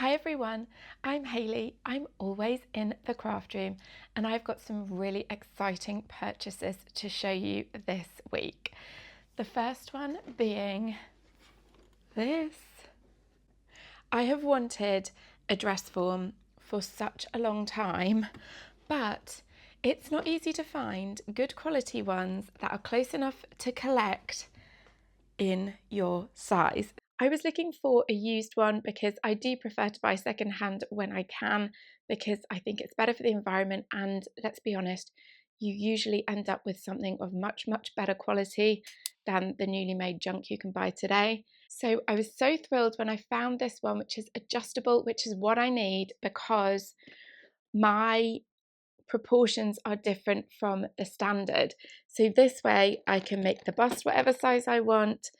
Hi everyone, I'm Hayley. I'm always in the craft room and I've got some really exciting purchases to show you this week. The first one being this. I have wanted a dress form for such a long time, but it's not easy to find good quality ones that are close enough to collect in your size. I was looking for a used one because I do prefer to buy secondhand when I can, because I think it's better for the environment, and let's be honest, you usually end up with something of much better quality than the newly made junk you can buy today. So I was so thrilled when I found this one, which is adjustable, which is what I need because my proportions are different from the standard. So this way I can make the bust whatever size I want,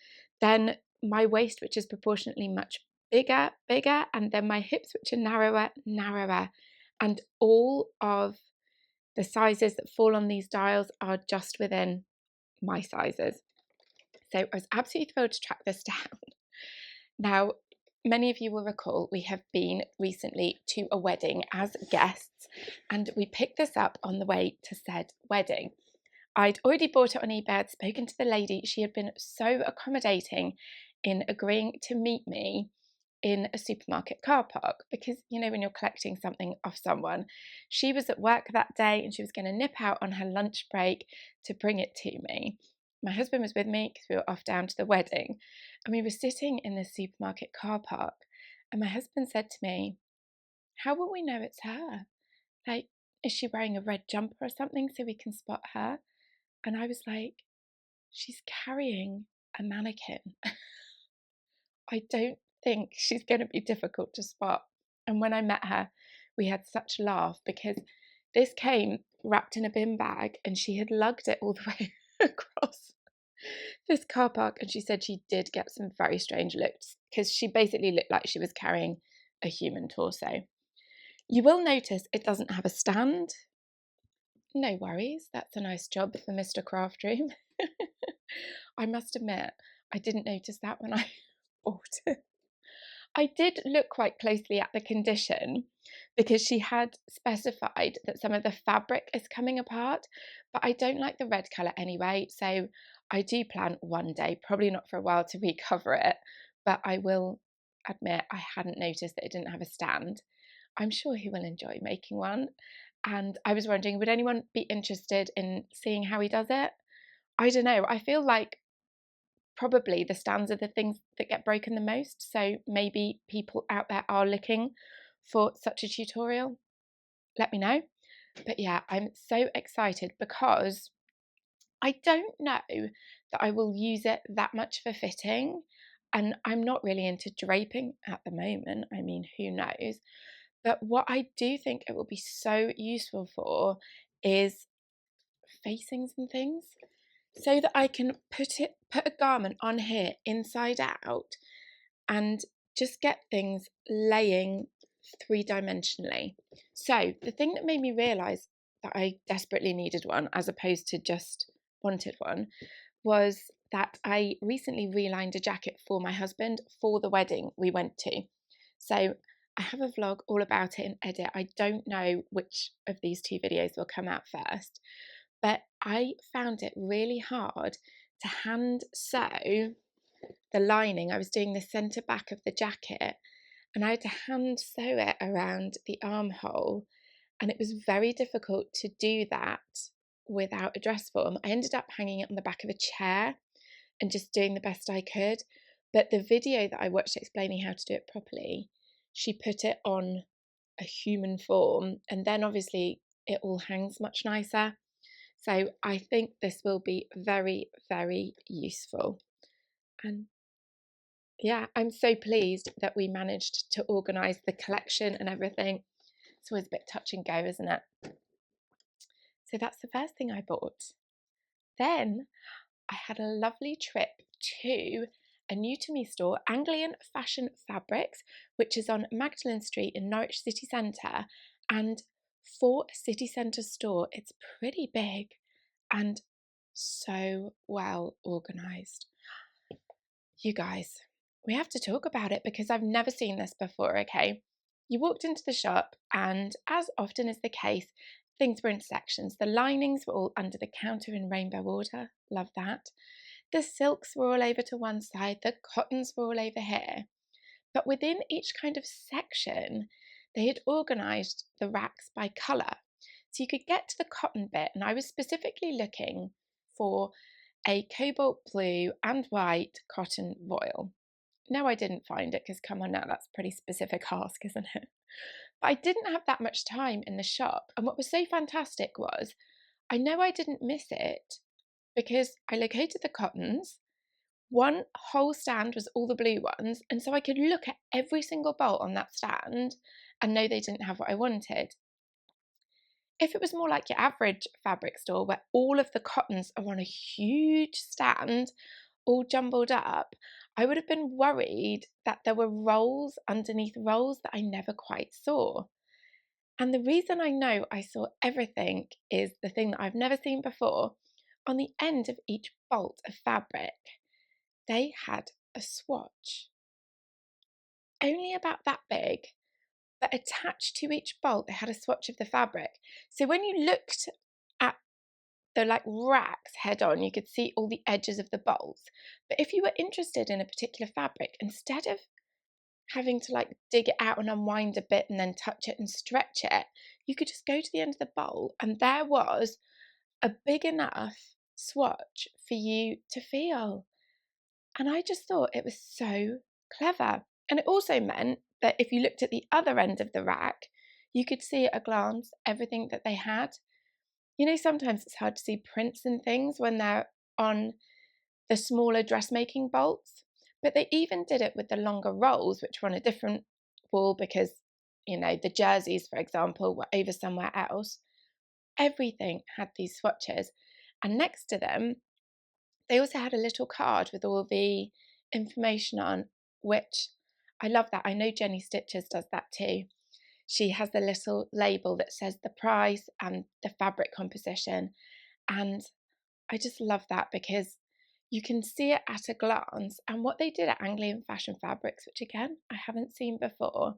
then my waist, which is proportionately much bigger, and then my hips, which are narrower, and all of the sizes that fall on these dials are just within my sizes. So I was absolutely thrilled to track this down. Now, many of you will recall we have been recently to a wedding as guests, and we picked this up on the way to said wedding. I'd already bought it on eBay. I'd spoken to the lady. She had been so accommodating in agreeing to meet me in a supermarket car park because, you know, when you're collecting something off someone, she was at work that day and she was going to nip out on her lunch break to bring it to me. My husband was with me because we were off down to the wedding, and we were sitting in the supermarket car park, and my husband said to me, "How will we know it's her? Like, is she wearing a red jumper or something so we can spot her?" And I was like, "She's carrying a mannequin. I don't think she's going to be difficult to spot." And when I met her, we had such a laugh because this came wrapped in a bin bag and she had lugged it all the way across this car park. And she said she did get some very strange looks because she basically looked like she was carrying a human torso. You will notice it doesn't have a stand. No worries, that's a nice job for Mr. Craft Room. I must admit, I didn't notice that when I bought it. I did look quite closely at the condition because she had specified that some of the fabric is coming apart, but I don't like the red colour anyway, so I do plan one day, probably not for a while, to recover it, but I will admit I hadn't noticed that it didn't have a stand. I'm sure he will enjoy making one, and I was wondering, would anyone be interested in seeing how he does it? I don't know, I feel like probably the stands are the things that get broken the most. So maybe people out there are looking for such a tutorial. Let me know. But yeah, I'm so excited because I don't know that I will use it that much for fitting. And I'm not really into draping at the moment. I mean, who knows? But what I do think it will be so useful for is facings and things, so that I can put a garment on here inside out and just get things laying three-dimensionally. So the thing that made me realise that I desperately needed one as opposed to just wanted one was that I recently relined a jacket for my husband for the wedding we went to. So I have a vlog all about it in edit. I don't know which of these two videos will come out first, but I found it really hard to hand sew the lining. I was doing the centre back of the jacket and I had to hand sew it around the armhole, and it was very difficult to do that without a dress form. I ended up hanging it on the back of a chair and just doing the best I could, but the video that I watched explaining how to do it properly, she put it on a human form, and then obviously it all hangs much nicer. So I think this will be very useful. And yeah, I'm so pleased that we managed to organise the collection and everything. It's always a bit touch and go, isn't it? So that's the first thing I bought. Then I had a lovely trip to a new to me store, Anglian Fashion Fabrics, which is on Magdalen Street in Norwich city centre. And for a city centre store, it's pretty big and so well organised. You guys, we have to talk about it because I've never seen this before, okay? You walked into the shop and, as often is the case, things were in sections. The linings were all under the counter in rainbow order. Love that. The silks were all over to one side. The cottons were all over here. But within each kind of section, they had organised the racks by colour. So you could get to the cotton bit, and I was specifically looking for a cobalt blue and white cotton voile. No, I didn't find it, because come on now, that's a pretty specific ask, isn't it? But I didn't have that much time in the shop. And what was so fantastic was, I know I didn't miss it because I located the cottons. One whole stand was all the blue ones, and so I could look at every single bolt on that stand and know they didn't have what I wanted. If it was more like your average fabric store where all of the cottons are on a huge stand, all jumbled up, I would have been worried that there were rolls underneath rolls that I never quite saw. And the reason I know I saw everything is the thing that I've never seen before. On the end of each bolt of fabric, they had a swatch, only about that big, but attached to each bolt, they had a swatch of the fabric. So when you looked at the racks head on, you could see all the edges of the bolts. But if you were interested in a particular fabric, instead of having to dig it out and unwind a bit and then touch it and stretch it, you could just go to the end of the bolt and there was a big enough swatch for you to feel. And I just thought it was so clever. And it also meant that if you looked at the other end of the rack, you could see at a glance everything that they had. You know, sometimes it's hard to see prints and things when they're on the smaller dressmaking bolts, but they even did it with the longer rolls, which were on a different wall because, you know, the jerseys, for example, were over somewhere else. Everything had these swatches. And next to them, they also had a little card with all the information on, which I love that. I know Jenny Stitches does that too. She has the little label that says the price and the fabric composition. And I just love that because you can see it at a glance. And what they did at Anglian Fashion Fabrics, which again, I haven't seen before,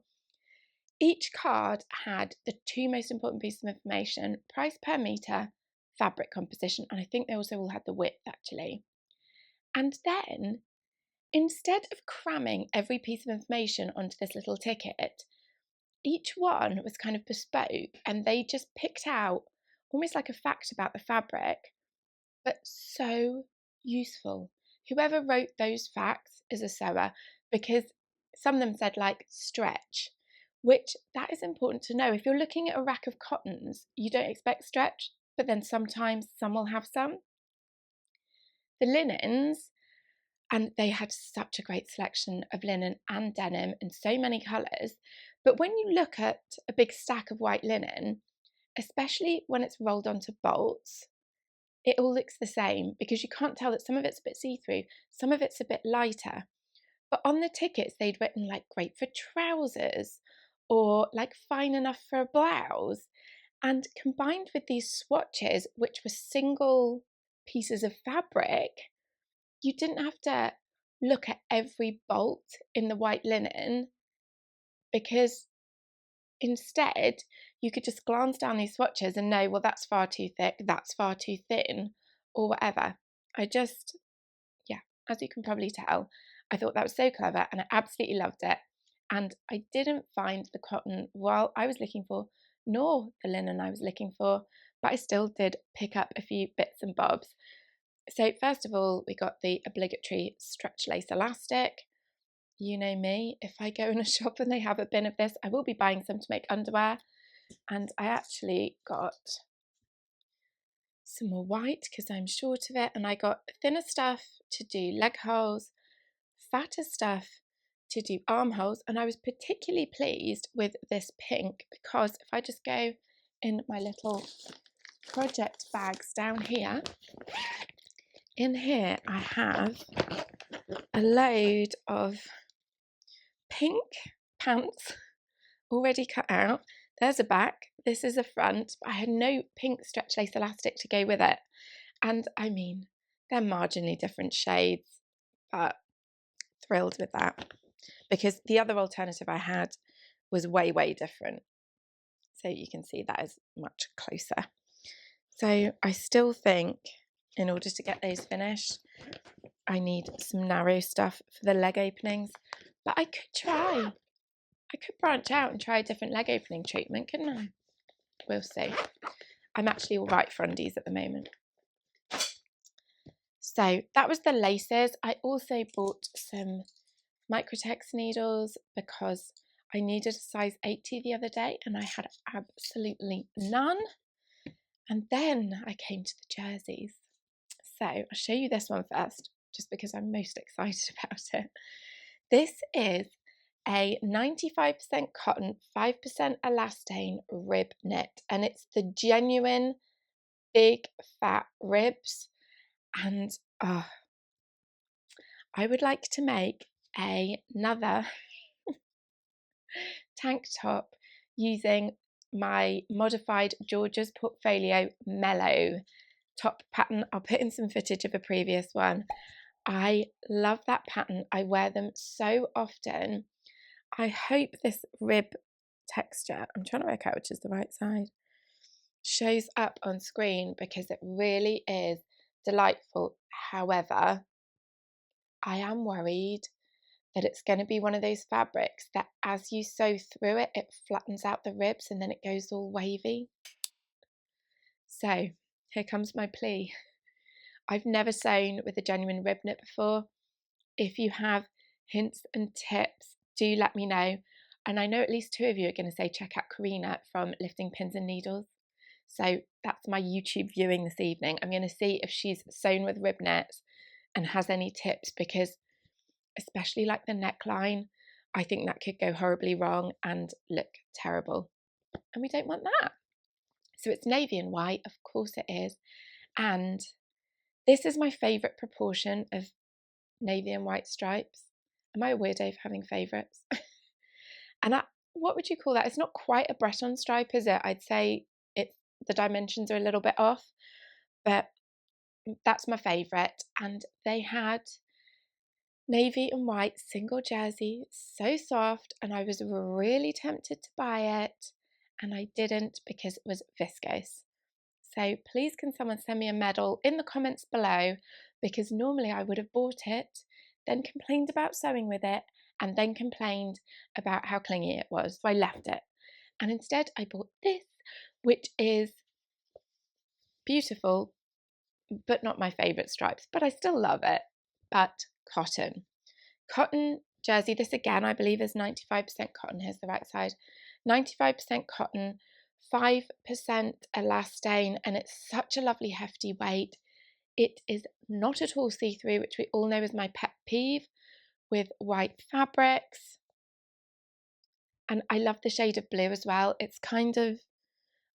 each card had the two most important pieces of information: price per metre, fabric composition, and I think they also all had the width actually. And then, instead of cramming every piece of information onto this little ticket, each one was kind of bespoke and they just picked out almost like a fact about the fabric, but so useful. Whoever wrote those facts is a sewer, because some of them said stretch, which that is important to know. If you're looking at a rack of cottons, you don't expect stretch, but then sometimes some will have some. The linens, and they had such a great selection of linen and denim in so many colours. But when you look at a big stack of white linen, especially when it's rolled onto bolts, it all looks the same because you can't tell that some of it's a bit see-through, some of it's a bit lighter. But on the tickets, they'd written great for trousers or fine enough for a blouse. And combined with these swatches, which were single pieces of fabric, you didn't have to look at every bolt in the white linen, because instead you could just glance down these swatches and know, well, that's far too thick, that's far too thin, or whatever. As you can probably tell, I thought that was so clever and I absolutely loved it. And I didn't find the cotton while I was looking for, nor the linen I was looking for, but I still did pick up a few bits and bobs. So first of all, we got the obligatory stretch lace elastic. You know me, if I go in a shop and they have a bin of this, I will be buying some to make underwear. And I actually got some more white because I'm short of it, and I got thinner stuff to do leg holes, fatter stuff to do armholes, and I was particularly pleased with this pink because if I just go in my little project bags down here, in here I have a load of pink pants already cut out. There's a back, this is a front, but I had no pink stretch lace elastic to go with it. And I mean, they're marginally different shades, but thrilled with that. Because the other alternative I had was way, way different. So you can see that is much closer. So I still think in order to get those finished, I need some narrow stuff for the leg openings, but I could branch out and try a different leg opening treatment, couldn't I? We'll see. I'm actually all right for undies at the moment. So that was the laces. I also bought some Microtex needles because I needed a size 80 the other day and I had absolutely none. And then I came to the jerseys. So I'll show you this one first, just because I'm most excited about it. This is a 95% cotton, 5% elastane rib knit, and it's the genuine big fat ribs. And I would like to make another tank top using my modified Georgia's Portfolio Mellow top pattern. I'll put in some footage of a previous one. I love that pattern. I wear them so often. I hope this rib texture, I'm trying to work out which is the right side, shows up on screen because it really is delightful. However, I am worried that it's going to be one of those fabrics that as you sew through it, it flattens out the ribs and then it goes all wavy. So here comes my plea. I've never sewn with a genuine rib knit before. If you have hints and tips, do let me know. And I know at least 2 of you are going to say check out Karina from Lifting Pins and Needles. So that's my YouTube viewing this evening. I'm going to see if she's sewn with rib knits and has any tips, because especially like the neckline, I think that could go horribly wrong and look terrible. And we don't want that. So it's navy and white, of course it is. And this is my favourite proportion of navy and white stripes. Am I a weirdo for having favourites? And what would you call that? It's not quite a Breton stripe, is it? I'd say the dimensions are a little bit off, but that's my favourite. And they had navy and white single jersey, so soft, and I was really tempted to buy it, and I didn't because it was viscose. So please can someone send me a medal in the comments below, because normally I would have bought it, then complained about sewing with it, and then complained about how clingy it was. So I left it. And instead I bought this, which is beautiful, but not my favourite stripes, but I still love it. But cotton. Cotton jersey, this again I believe is 95% cotton. Here's the right side. 95% cotton, 5% elastane, and it's such a lovely hefty weight. It is not at all see-through, which we all know is my pet peeve with white fabrics. And I love the shade of blue as well. It's kind of,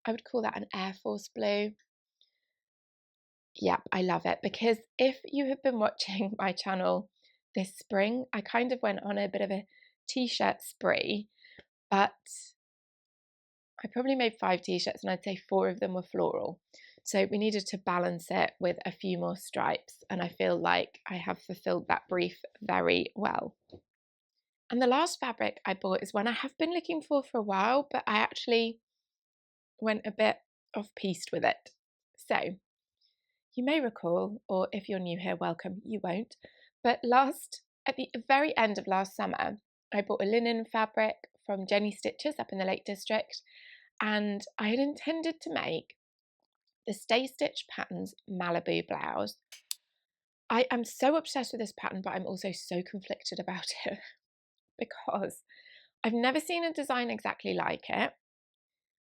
I would call that an Air Force blue. Yep, I love it, because if you have been watching my channel this spring, I kind of went on a bit of a t-shirt spree, but I probably made 5 t-shirts and I'd say 4 of them were floral. So we needed to balance it with a few more stripes, and I feel like I have fulfilled that brief very well. And the last fabric I bought is one I have been looking for a while, but I actually went a bit off-piste with it. So you may recall, or if you're new here, welcome, you won't, but at the very end of last summer, I bought a linen fabric from Jenny Stitches up in the Lake District, and I had intended to make the Stay Stitch Patterns Malibu blouse. I am so obsessed with this pattern, but I'm also so conflicted about it because I've never seen a design exactly like it.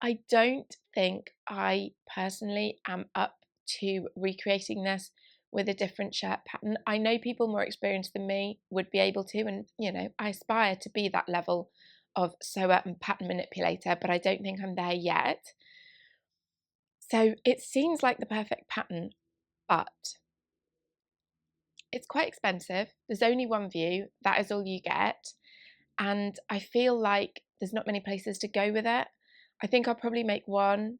I don't think I personally am up to recreating this with a different shirt pattern. I know people more experienced than me would be able to, and I aspire to be that level of sewer and pattern manipulator, but I don't think I'm there yet. So it seems like the perfect pattern, but it's quite expensive. There's only one view, that is all you get. And I feel like there's not many places to go with it. I think I'll probably make one,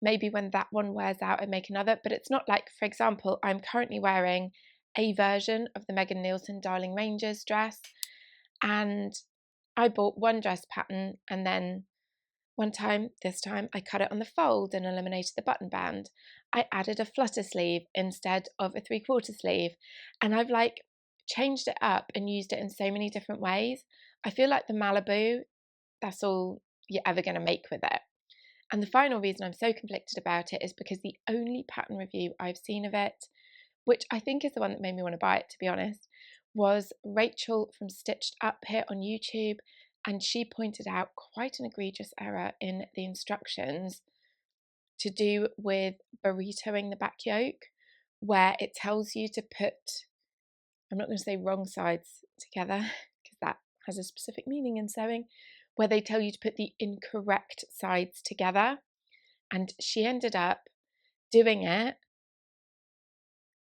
maybe when that one wears out I make another, but it's not like, for example, I'm currently wearing a version of the Megan Nielsen Darling Rangers dress, and I bought one dress pattern and then this time, I cut it on the fold and eliminated the button band. I added a flutter sleeve instead of a 3/4 sleeve. And I've like changed it up and used it in so many different ways. I feel like the Malibu, that's all you're ever going to make with it. And the final reason I'm so conflicted about it is because the only pattern review I've seen of it, which I think is the one that made me want to buy it, to be honest, was Rachel from Stitched Up here on YouTube. And she pointed out quite an egregious error in the instructions to do with burritoing the back yoke, where it tells you to put, I'm not going to say wrong sides together, because that has a specific meaning in sewing, where they tell you to put the incorrect sides together. And she ended up doing it.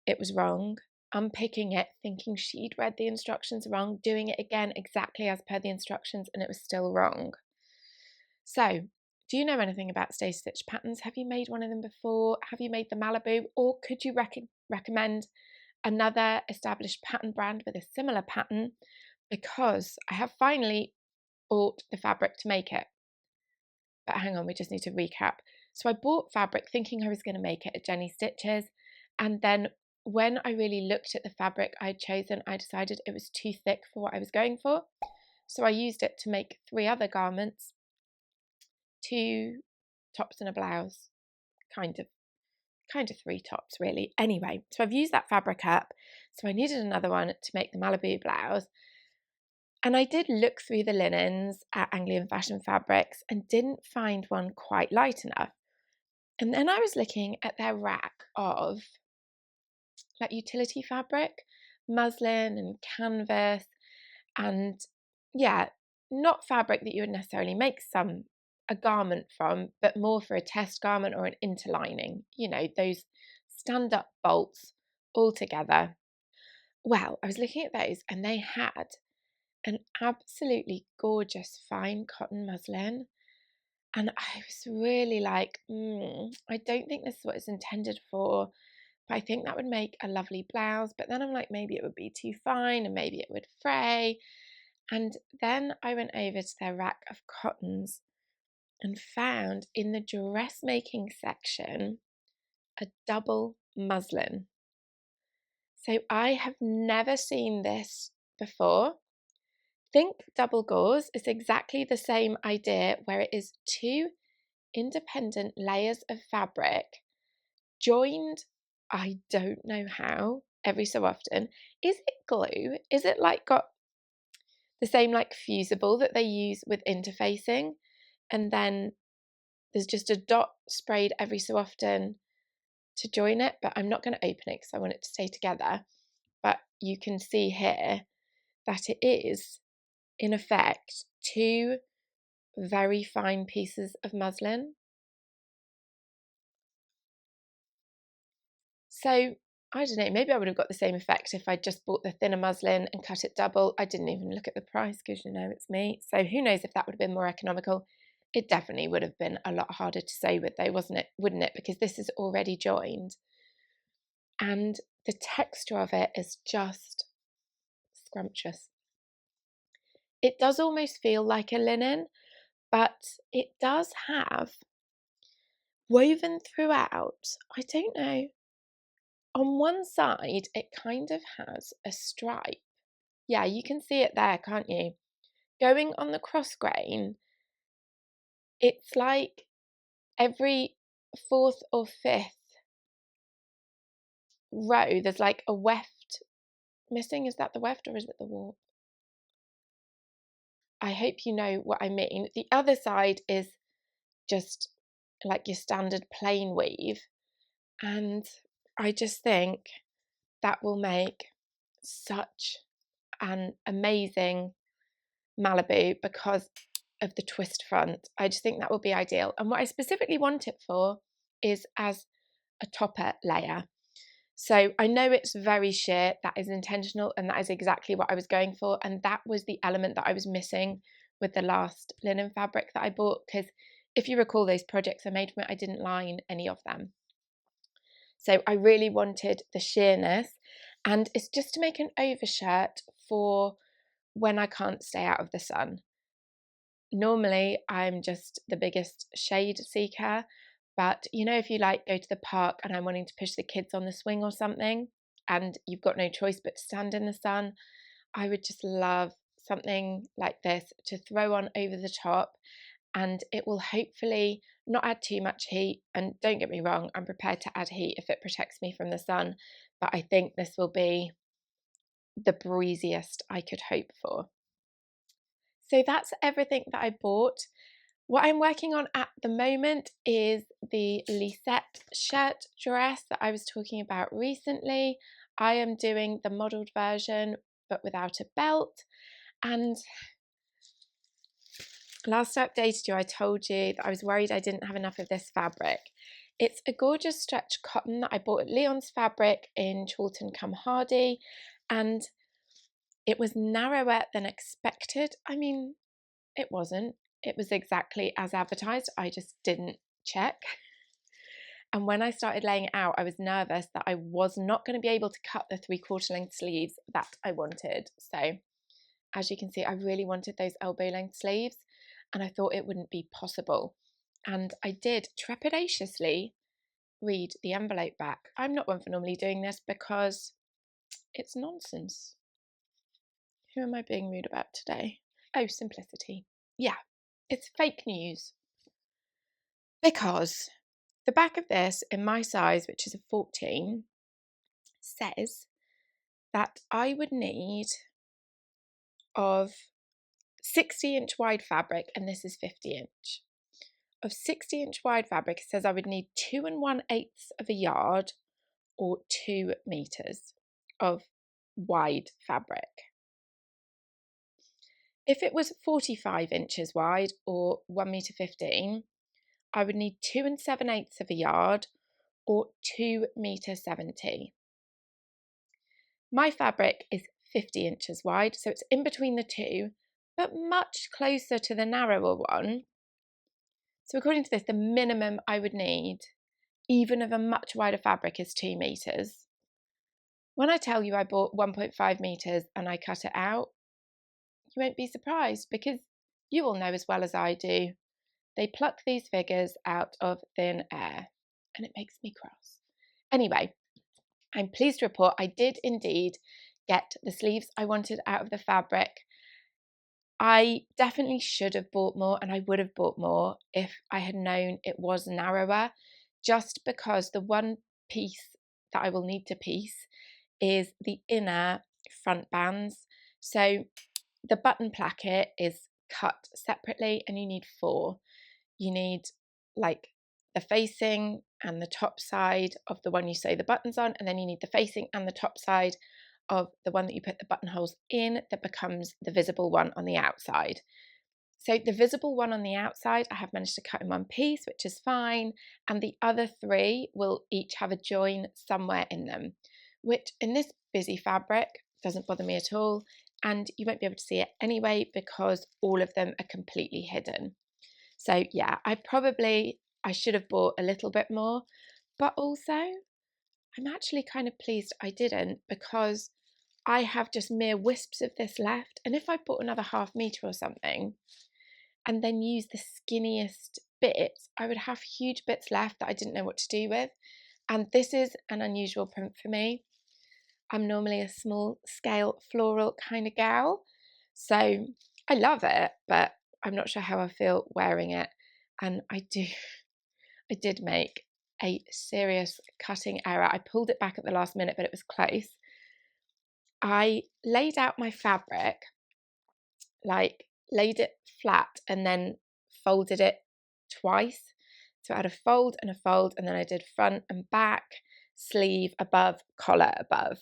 It was wrong. Unpicking it, thinking she'd read the instructions wrong, doing it again exactly as per the instructions, and it was still wrong. So, do you know anything about Stay Stitch patterns? Have you made one of them before? Have you made the Malibu? Or could you recommend another established pattern brand with a similar pattern? Because I have finally bought the fabric to make it. But hang on, we just need to recap. So I bought fabric thinking I was going to make it at Jenny Stitches, and then when I really looked at the fabric I'd chosen, I decided it was too thick for what I was going for. So I used it to make 3 other garments, 2 tops and a blouse, kind of 3 tops really. Anyway, so I've used that fabric up. So I needed another one to make the Malibu blouse. And I did look through the linens at Anglian Fashion Fabrics and didn't find one quite light enough. And then I was looking at their rack of like utility fabric, muslin and canvas, and yeah, not fabric that you would necessarily make a garment from, but more for a test garment or an interlining, you know, those stand-up bolts all together. Well, I was looking at those and they had an absolutely gorgeous fine cotton muslin. And I was really like, I don't think this is what it's intended for. But I think that would make a lovely blouse. But then I'm like, maybe it would be too fine and maybe it would fray. And then I went over to their rack of cottons and found in the dressmaking section a double muslin. So I have never seen this before. Think double gauze. It's exactly the same idea where it is 2 independent layers of fabric joined, I don't know how, every so often. Is it glue? Is it like got the same like fusible that they use with interfacing? And then there's just a dot sprayed every so often to join it, but I'm not going to open it because I want it to stay together. But you can see here that it is, in effect, 2 very fine pieces of muslin. So, I don't know, maybe I would have got the same effect if I just bought the thinner muslin and cut it double. I didn't even look at the price because, you know, it's me. So who knows if that would have been more economical. It definitely would have been a lot harder to sew with though, wouldn't it? Because this is already joined. And the texture of it is just scrumptious. It does almost feel like a linen, but it does have woven throughout, I don't know, on one side, it kind of has a stripe. Yeah, you can see it there, can't you? Going on the cross grain, it's like every 4th or 5th row, there's like a weft missing. Is that the weft or is it the warp? I hope you know what I mean. The other side is just like your standard plain weave. And I just think that will make such an amazing Malibu because of the twist front. I just think that will be ideal. And what I specifically want it for is as a topper layer. So I know it's very sheer, that is intentional, and that is exactly what I was going for. And that was the element that I was missing with the last linen fabric that I bought, because if you recall those projects I made from it, I didn't line any of them. So I really wanted the sheerness, and it's just to make an overshirt for when I can't stay out of the sun. normally I'm just the biggest shade seeker, but you know, if you like go to the park and I'm wanting to push the kids on the swing or something, and you've got no choice but to stand in the sun, I would just love something like this to throw on over the top, and it will hopefully not add too much heat. And don't get me wrong, I'm prepared to add heat if it protects me from the sun, but I think this will be the breeziest I could hope for. So that's everything that I bought. What I'm working on at the moment is the Lisette shirt dress that I was talking about recently. I am doing the modelled version but without a belt. And last I updated you, I told you that I was worried I didn't have enough of this fabric. It's a gorgeous stretch cotton that I bought at Leon's Fabric in Chorlton cum Hardy, and it was narrower than expected. I mean, it wasn't. It was exactly as advertised. I just didn't check. And when I started laying it out, I was nervous that I was not going to be able to cut the 3/4 length sleeves that I wanted. So as you can see, I really wanted those elbow length sleeves, and I thought it wouldn't be possible. And I did trepidatiously read the envelope back. I'm not one for normally doing this because it's nonsense. Who am I being rude about today? Oh, simplicity. Yeah, it's fake news. Because the back of this, in my size, which is a 14, says that I would need of 60-inch wide fabric, and this is 50-inch. Of 60-inch wide fabric, it says I would need 2 1/8 of a yard or 2 meters of wide fabric. If it was 45 inches wide or 1 meter 15, I would need 2 7/8 of a yard or 2 meter 70. My fabric is 50 inches wide, so it's in between the two, but much closer to the narrower one. So according to this, the minimum I would need, even of a much wider fabric, is 2 meters. When I tell you I bought 1.5 meters and I cut it out, you won't be surprised, because you all know as well as I do, they pluck these figures out of thin air, and it makes me cross. Anyway, I'm pleased to report I did indeed get the sleeves I wanted out of the fabric. I definitely should have bought more, and I would have bought more if I had known it was narrower, just because the one piece that I will need to piece is the inner front bands. So the button placket is cut separately, and you need 4. You need like the facing and the top side of the one you sew the buttons on, and then you need the facing and the top side of the one that you put the buttonholes in that becomes the visible one on the outside. So the visible one on the outside I have managed to cut in one piece, which is fine, and the other 3 will each have a join somewhere in them, which in this busy fabric doesn't bother me at all, and you won't be able to see it anyway because all of them are completely hidden. So yeah, I should have bought a little bit more, but also I'm actually kind of pleased I didn't, because I have just mere wisps of this left, and if I bought another ½ meter or something and then use the skinniest bits, I would have huge bits left that I didn't know what to do with. And this is an unusual print for me. I'm normally a small scale floral kind of gal, so I love it, but I'm not sure how I feel wearing it. And I did make a serious cutting error. I pulled it back at the last minute, but it was close. I laid out my fabric, laid it flat and then folded it twice. So I had a fold, and then I did front and back, sleeve above, collar above.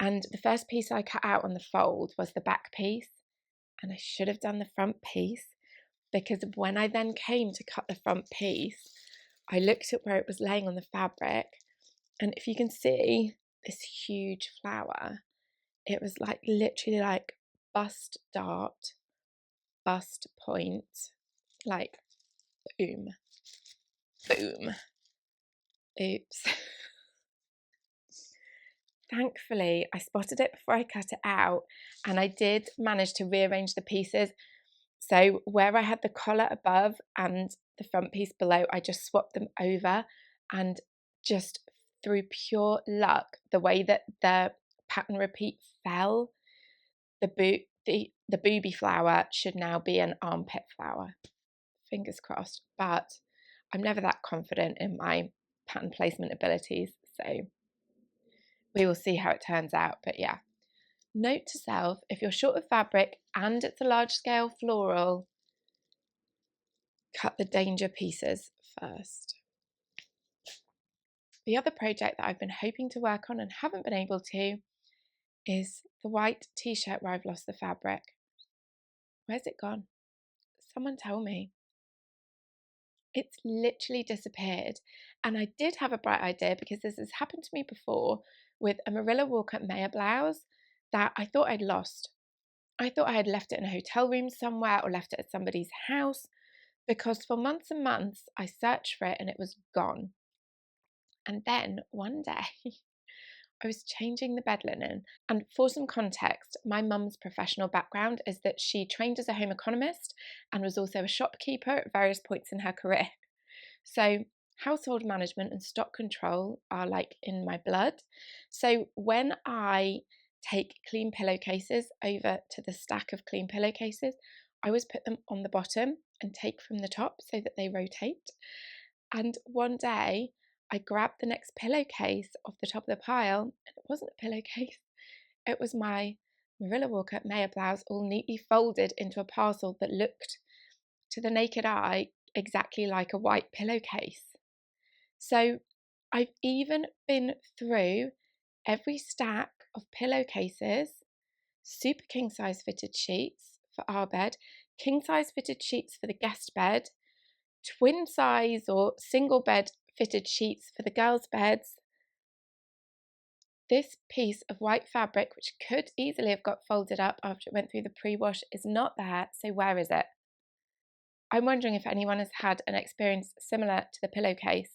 And the first piece I cut out on the fold was the back piece, and I should have done the front piece, because when I then came to cut the front piece, I looked at where it was laying on the fabric, and if you can see this huge flower, it was like literally like bust dart, bust point, like boom, boom, oops. Thankfully, I spotted it before I cut it out, and I did manage to rearrange the pieces. So where I had the collar above and the front piece below, I just swapped them over, and just through pure luck, the way that the pattern repeat fell, the booby flower should now be an armpit flower. Fingers crossed. But I'm never that confident in my pattern placement abilities, so we will see how it turns out. But yeah, note to self, if you're short of fabric and it's a large scale floral, cut the danger pieces first. The other project that I've been hoping to work on and haven't been able to is the white t-shirt where I've lost the fabric. Where's it gone? Someone tell me. It's literally disappeared. And I did have a bright idea, because this has happened to me before with a Marilla Walker Mayer blouse that I thought I'd lost. I thought I had left it in a hotel room somewhere or left it at somebody's house, because for months and months I searched for it and it was gone. And then one day I was changing the bed linen. And for some context, my mum's professional background is that she trained as a home economist and was also a shopkeeper at various points in her career. So household management and stock control are like in my blood. So when I take clean pillowcases over to the stack of clean pillowcases, I always put them on the bottom and take from the top so that they rotate. And one day I grabbed the next pillowcase off the top of the pile, and it wasn't a pillowcase, it was my Marilla Walker Mayer blouse, all neatly folded into a parcel that looked to the naked eye exactly like a white pillowcase. So I've even been through every stack of pillowcases, super king size fitted sheets for our bed, king size fitted sheets for the guest bed, twin size or single bed fitted sheets for the girls' beds. This piece of white fabric, which could easily have got folded up after it went through the pre-wash, is not there. So where is it? I'm wondering if anyone has had an experience similar to the pillowcase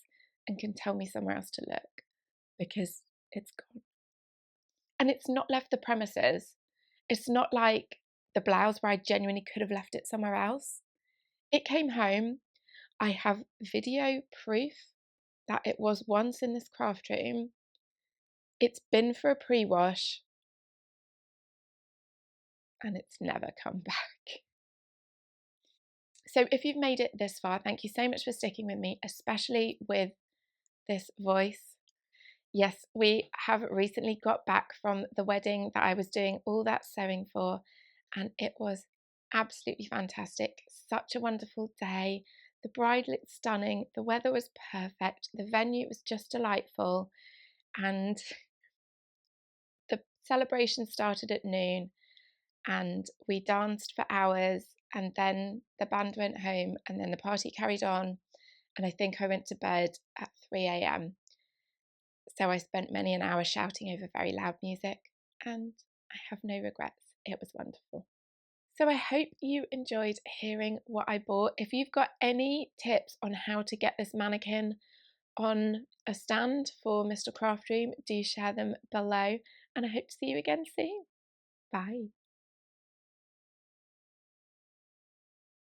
and can tell me somewhere else to look, because it's gone. And it's not left the premises. It's not like the blouse where I genuinely could have left it somewhere else. It came home. I have video proof that it was once in this craft room. It's been for a pre-wash and it's never come back. So if you've made it this far, thank you so much for sticking with me, especially with this voice. Yes, we have recently got back from the wedding that I was doing all that sewing for, and it was absolutely fantastic. Such a wonderful day. The bride looked stunning. The weather was perfect. The venue was just delightful. And the celebration started at noon, and we danced for hours, and then the band went home, and then the party carried on, and I think I went to bed at 3 a.m. So I spent many an hour shouting over very loud music, and I have no regrets. It was wonderful. So I hope you enjoyed hearing what I bought. If you've got any tips on how to get this mannequin on a stand for Mr. Craft Room, do share them below, and I hope to see you again soon. Bye.